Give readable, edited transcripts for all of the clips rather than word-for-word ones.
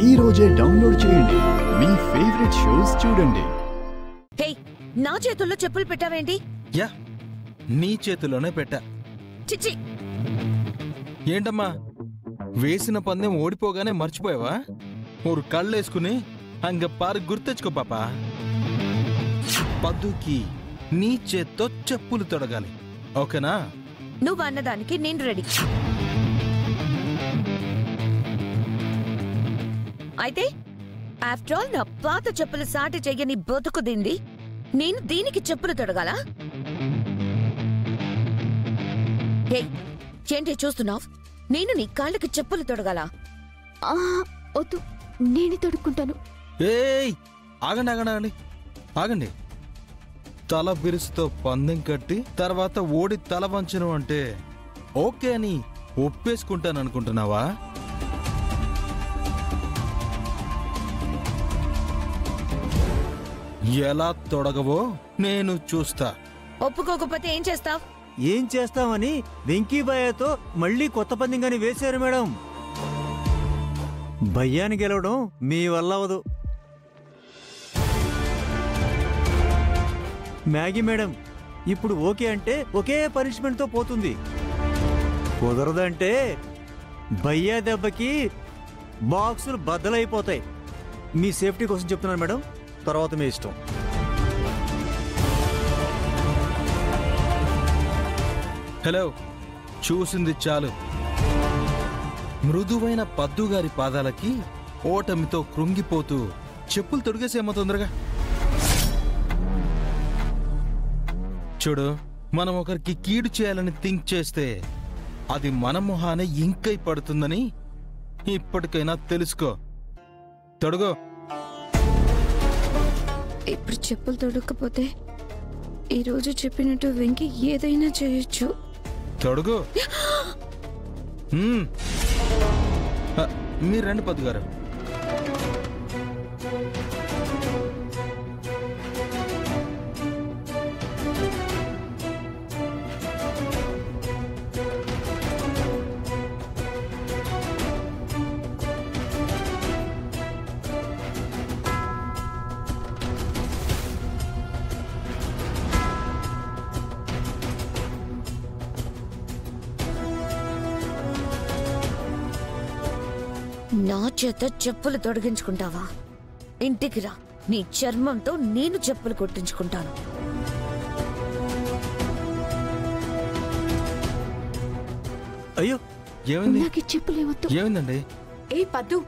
ఈ రోజే డౌన్లోడ్ చేయండి, మీ ఫేవరెట్ షోస్ చూడండి. హే, నా చేతుల్లో చెప్పులు పెట్టావేంటి? యా, నీ చేతిలోనే పెట్టా. చిచ్చి, ఏంటమ్మా వేసిన పందెం ఓడిపోగానే మర్చిపోయావా? ఊరు కళ్ళేసుకుని అంగ పారు గుర్తెచ్చుకో పాపా. పద్దుకి నీ చేత్తో చెప్పులు తొడగాలి, ఓకేనా? నువ్వు అన్నదానికి నేను రెడీ. అయితే ఆఫ్టర్ ఆల్ నా పాత చెప్పులు సాటి చెయ్యని బతుకు దింది, నేను దీనికి చెప్పులు తొడగాలా? హే, ఏంటి చూస్తున్నావు? నేను నీ కాళ్ళకి చెప్పులు తొడగాలా? వద్దు, నేనే తొడుక్కుంటాను. ఏయ్, ఆగండి ఆగండి ఆగండి ఆగండి. తల బిరుసుతో పందెం కట్టి తర్వాత ఓడి తల వంచను అంటే ఓకే అని ఒప్పేసుకుంటాననుకుంటున్నావా? ఎలా తొడగవో నేను చూస్తా. ఒప్పుకోకపోతే ఏం చేస్తావ్? ఏం చేస్తామని వెంకీభయ్యతో మళ్ళీ కొత్త పందెంగాని వేశారు మేడం. భయ్యాని గెలవడం మీ వల్ల అవదు. మ్యాగీ మేడం ఇప్పుడు ఓకే అంటే ఒకే పనిష్మెంట్తో పోతుంది. కుదరదంటే భయ్యా దెబ్బకి బాక్సులు బద్దలైపోతాయి. మీ సేఫ్టీ కోసం చెప్తున్నాను మేడం, తర్వాత మీ ఇష్టం. హలో, చూసింది చాలు. మృదువైన పద్దుగారి పాదాలకి ఓటమితో కృంగిపోతూ చెప్పులు తొడిగేసేమో తొందరగా. చూడు, మనం ఒకరికి కీడు చేయాలని థింక్ చేస్తే అది మన మొహానే ఇంకై పడుతుందని ఇప్పటికైనా తెలుసుకో. తొడుగో. ఇప్పుడు చెప్పులు తొడగకపోతే ఈరోజు చెప్పినట్టు వెంకి ఏదైనా చేయొచ్చు. తొడుగు. మీరు రండి పద్దుగారు. నా చేత చెప్పులు తొడిగించుకుంటావా? ఇంటికి రా, నీ చర్మంతో నేను చెప్పులు కొట్టించుకుంటాను. అయ్యో, ఏమైంది? నాకు చెప్పులేవద్దు. ఏమైందండి? ఏ పద్దు,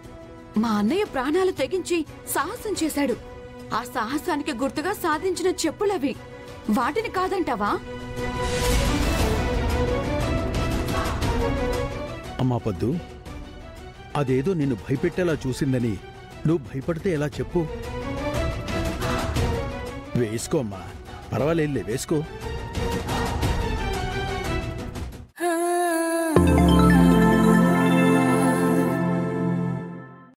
మా అన్నయ్య ప్రాణాలు తెగించి సాహసం చేశాడు. ఆ సాహసానికి గుర్తుగా సాధించిన చెప్పులవి. వాటిని కాదంటావా? అమ్మా పద్దు, అదేదో నిన్ను భయపెట్టేలా చూసిందని నువ్వు భయపడితే ఎలా చెప్పు? వేసుకో అమ్మా, పర్వాలేదులే, వేసుకో.